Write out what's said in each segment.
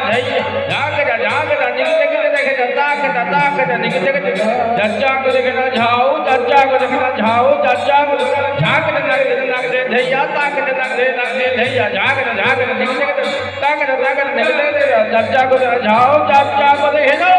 धैर्य जागरा जागरा निकट देखे ताकत ताकत निकट चर्चा को देखना झाओ चर्चा को देखना झाओ चर्चा को झाकत नाक दे धैर्य ताकत नाक दे धैर्य जागरा जागरा निकट ताकत ताकत निकट चर्चा को झाओ चर्चा को देखना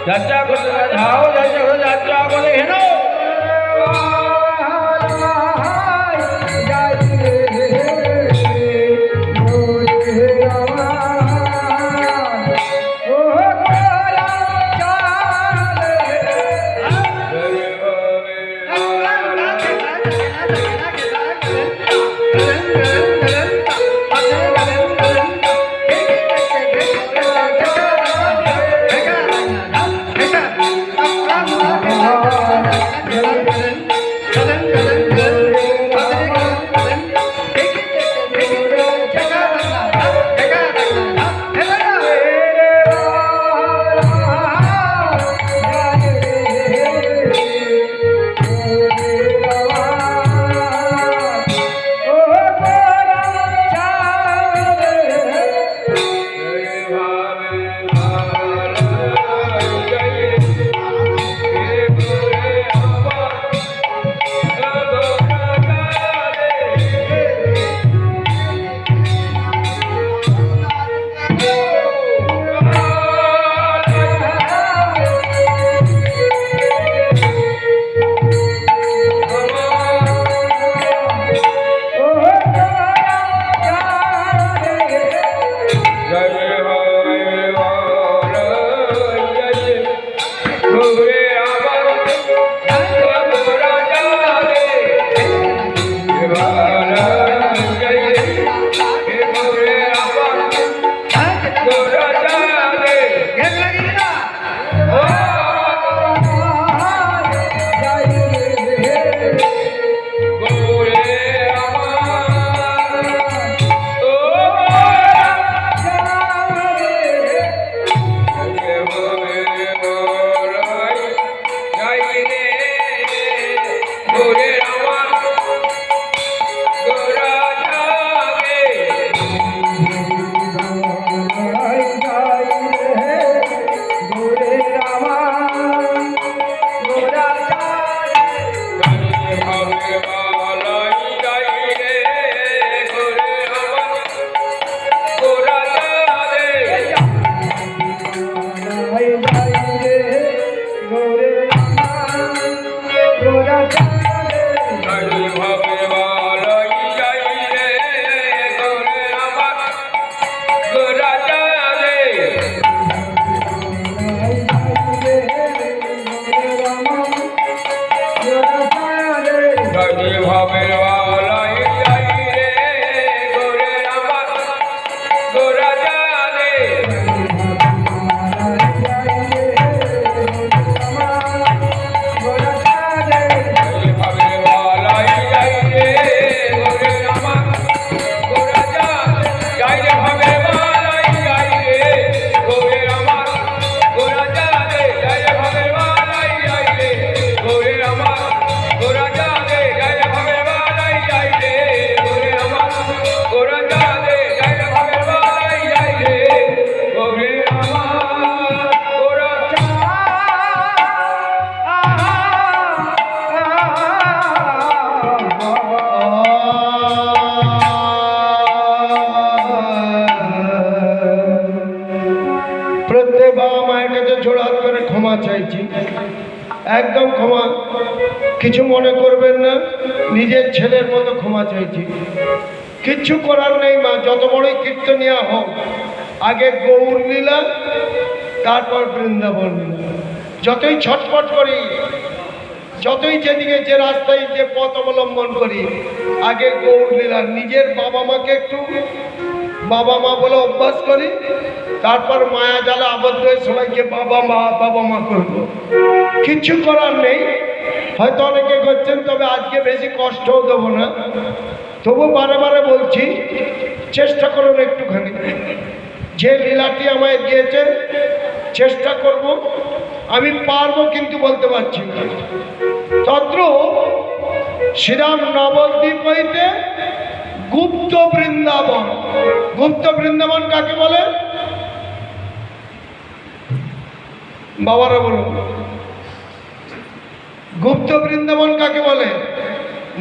चर्चा को झाओ चर्चा को देखना Oh বাবা মায়ের কাছে জোড়হাত করে ক্ষমা চাইছি, একদম ক্ষমা, কিছু মনে করবেন না, নিজের ছেলের মতো ক্ষমা চাইছি। কিচ্ছু করার নেই মা, যত বড়ই কীর্তনিয়া হোক, আগে গৌর লীলা তারপর বৃন্দাবন লীলা। যতই ছটফট করি, যতই যেদিকে যে রাস্তায় যে পথ অবলম্বন করি, আগে গৌর লীলা, নিজের বাবা মাকে একটু বাবা মা বলে অভ্যাস করি, তারপর মায়া জালে আবদ্ধ হয়ে সবাইকে বাবা মা করবো। কিচ্ছু করার নেই, হয়তো অনেকে করছেন, তবে আজকে বেশি কষ্টও দেবো না। তবু বারে বারে বলছি, চেষ্টা করুন একটুখানি, যে লীলাটি আমায় দিয়েছে চেষ্টা করব। আমি পারবো কিন্তু বলতে পারছি না। তত্র শ্রীরাম নবদ্বীপ হইতে গুপ্ত বৃন্দাবন। গুপ্ত বৃন্দাবন কাকে বলে বাবারা বলুন? গুপ্ত বৃন্দাবন কাকে বলে?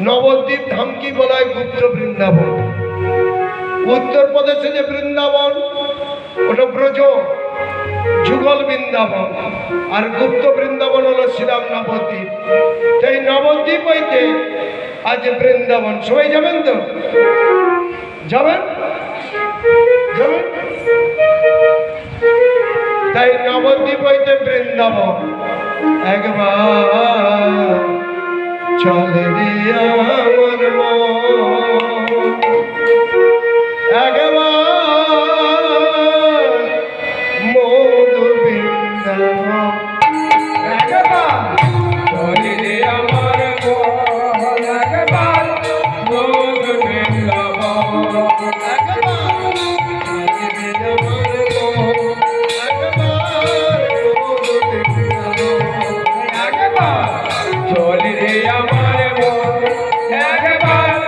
নবদ্বীপ ধাম কি বলা হয়? গুপ্ত বৃন্দাবন। উত্তরপ্রদেশে যে বৃন্দাবন ওটা ব্রজ যুগল বৃন্দাবন, আর গুপ্ত বৃন্দাবন হলো শ্রীরাম নবদ্বীপ। তাই নবদ্বীপ হইতে আজ বৃন্দাবন। সবাই যাবেন তো? যাবেন? যাবেন? তাই নবদ্বীপ হইতে বৃন্দাবন একবার চলে রে আমার মন, একবার মধু বৃন্দাবন, একবার চলে রে আমার মন, একবার মধু বৃন্দাবন, একবার চলে রে আমার মন, একবার মধু বৃন্দাবন, একবার চলে রে আমার মন, একবার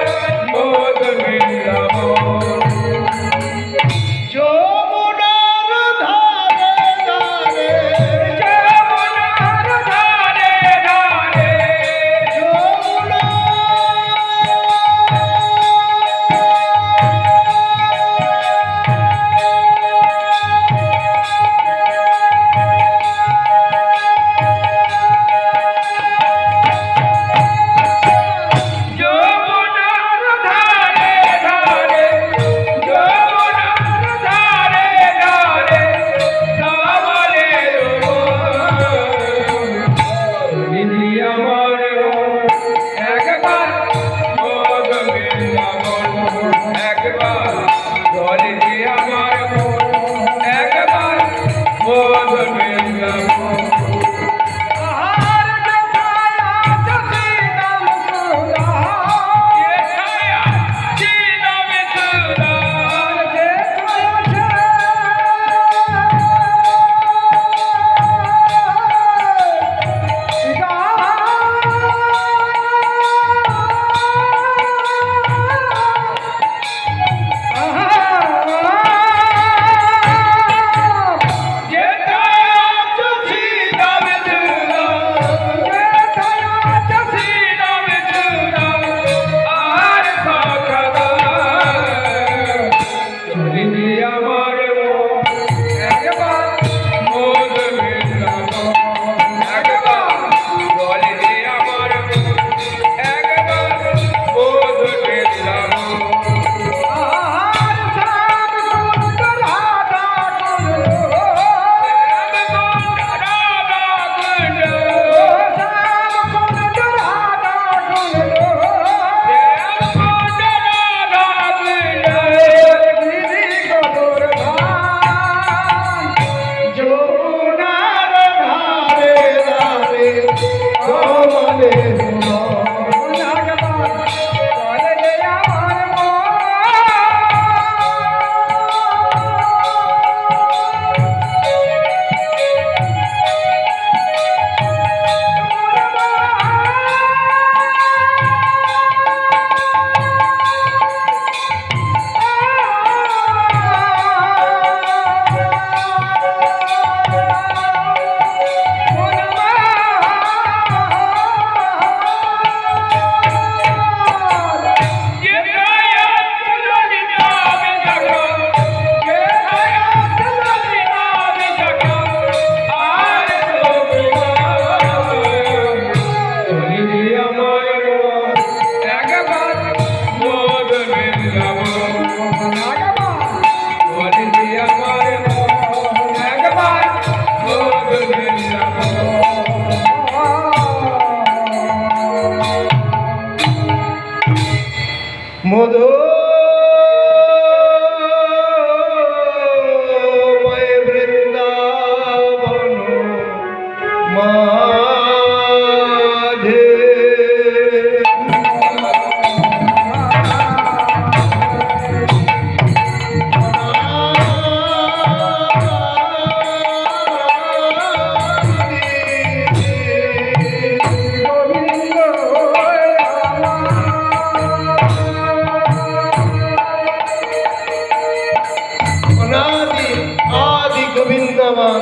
বৃন্দাবন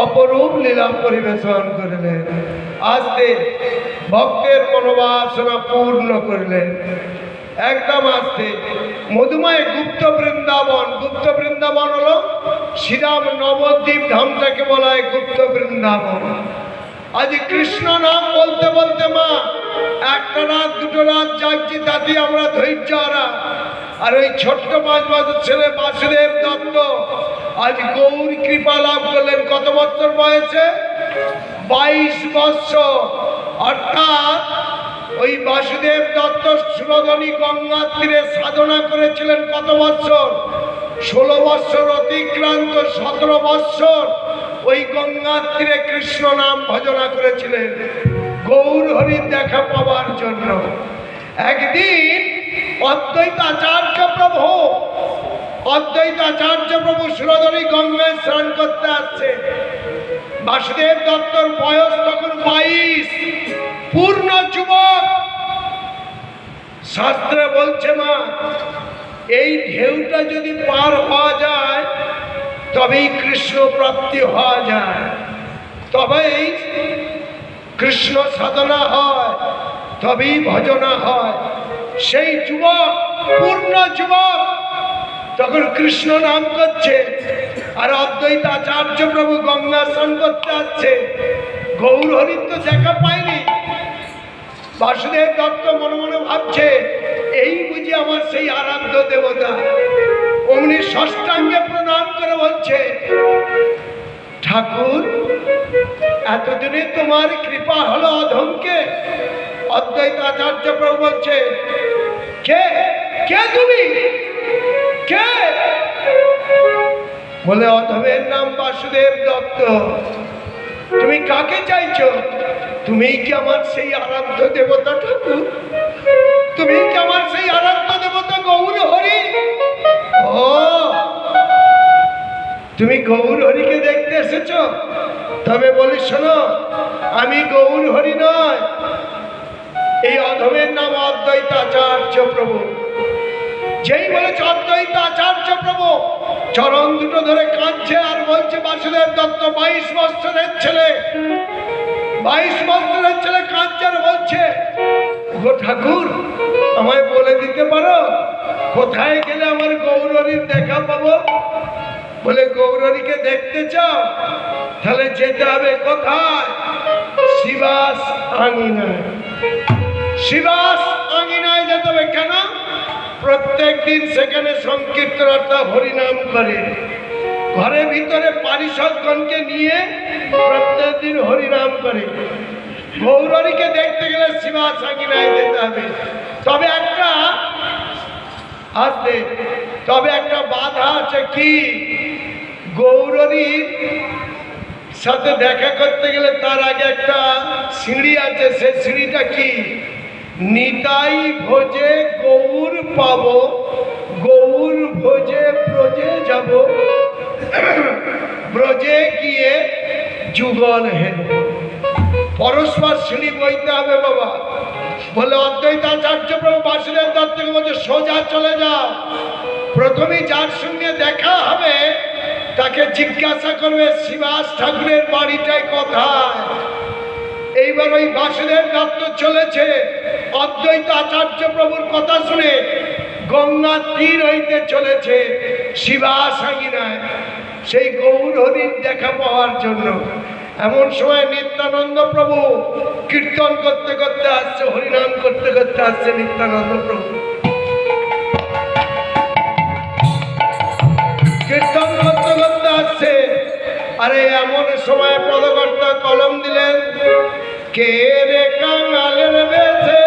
অপরূপ লীলা পরিবেশন করলেন। আস্তে ভক্তের মনোবাসনা পূর্ণ করলেন। একদম আস্তে মধুময় গুপ্ত বৃন্দাবন হলো শ্রীরাম নবদ্বীপ ধামটাকে বলা হয় গুপ্ত বৃন্দাবন। আজ কৃষ্ণ নাম বলতে বলতে মা একটা রাত দুটো রাত জাগছি, তাতে আমরা ধৈর্য হারা। আর ওই ছোট্ট 5 বছর ছেলে বাসুদেব দত্ত আজ গৌর কৃপা লাভ করলেন। কত বছর বয়সে? 22 বৎসর। অর্থাৎ ওই বাসুদেব দত্ত সুরধনী গঙ্গার তীরে সাধনা করেছিলেন কত বৎসর? 16 বৎসর অতিক্রান্ত 17 বৎসর ওই গঙ্গার তীরে কৃষ্ণ নাম ভজনা করেছিলেন গৌর হরির দেখা পাওয়ার জন্য। একদিন অদ্বৈতাচার্য প্রভু সুরধনী গঙ্গায় স্নান করতে আসছে। বাসুদেব দত্তর বয়স তখন 22, পূর্ণ যুবক। শাস্ত্রে বলছে মা এই ঢেউটা যদি পার হওয়া যায় তবেই কৃষ্ণ প্রাপ্তি হওয়া যায়, তবেই কৃষ্ণ সাধনা হয়, তবেই ভজনা হয়। সেই যুবক, পূর্ণ যুবক, তখন কৃষ্ণ নাম করছে। আর অদ্বৈতাচার্য প্রভু গঙ্গা স্নান করতে আসছে। গৌর হরির তো দেখা পায়নি। বাসুদেব দত্ত মনে মনে ভাবছে এই বুঝি আমার সেই আরাধ্য দেবতা। অমনি ষষ্ঠাঙ্গে প্রণাম করে বলছে, ঠাকুর এতদিনে তোমার কৃপা হলো অধমকে। অদ্বৈতাচার্য প্রভু বলছে, কে কে তুমি? কে? বলে অধমের নাম বাসুদেব দত্ত। তুমি কাকে চাইছো? তুমি কি আমার সেই আরাধ্য দেবতা ঠাকুর? তুমি কি আমার সেই আরাধ্য দেবতা গৌর হরি? ও তুমি গৌর হরিকে দেখতে এসেছো? তবে বলি শোনো, আমি গৌর হরি নয়, এই অধমের নাম অদ্বৈতাচার্য প্রভু। যেই বলেছে অদ্বৈতাচার্য প্রভু চরণ দুটো ধরে কাঁদছে আর বলছে, বাসুদেব দত্ত 22 বৎসরের ছেলে, 22 বৎসরের ছেলে কাঁদছে আর বলছে, ও ঠাকুর আমায় বলে দিতে পারো কোথায় গেলে আমার গৌর হরির দেখা পাবো? বলে গৌর হরিকে দেখতে চাও? তাহলে যেতে হবে কোথায়? শিবাস আঙিনায়। শিবাস আঙিনায় যেতে হবে। কেন? প্রত্যেক দিন সেখানে সংকীর্তন অর্থাৎ হরিনাম করে। ঘরের ভিতরে পারিষদগণকে নিয়ে প্রত্যেক দিন হরিনাম করে। গৌর হরিকে দেখতে গেলে শিবাস আঙিনায় যেতে হবে। তবে একটা বাধা আছে। কি? গৌর হরির সাথে দেখা করতে গেলে তার আগে একটা সিঁড়ি আছে। সেই সিঁড়িটা কি? নিতাই ভোজে গৌর পাব, গৌর ভোজে ব্রজে যাব, ব্রজে গিয়ে যুগল হেন। পরস্পর সিঁড়ি বইতে হবে বাবা। বলে অদ্বৈতাচার্য প্রভু বাসুদেব দত্তকে বলছে, সোজা চলে যাও। প্রথমে যার সঙ্গে দেখা হবে তাকে জিজ্ঞাসা করবে শিবাস ঠাকুরের বাড়িটাই কোথায়। এইবার ওই বাসুদেব দত্ত চলেছে অদ্বৈতাচার্য প্রভুর কথা শুনে গঙ্গা তীর হইতে চলেছে শিবাস আঙিনায় সেই গৌর হরির দেখা পাওয়ার জন্য। এমন সময় নিত্যানন্দ প্রভু কীর্তন করতে করতে আসছে, হরিনাম করতে করতে আসছে নিত্যানন্দ প্রভু। কীর্তন করতে করতে আসছে। আরে এমন সময় পদকর্তা কলম দিলেন, কে রে কাঙালের বেশে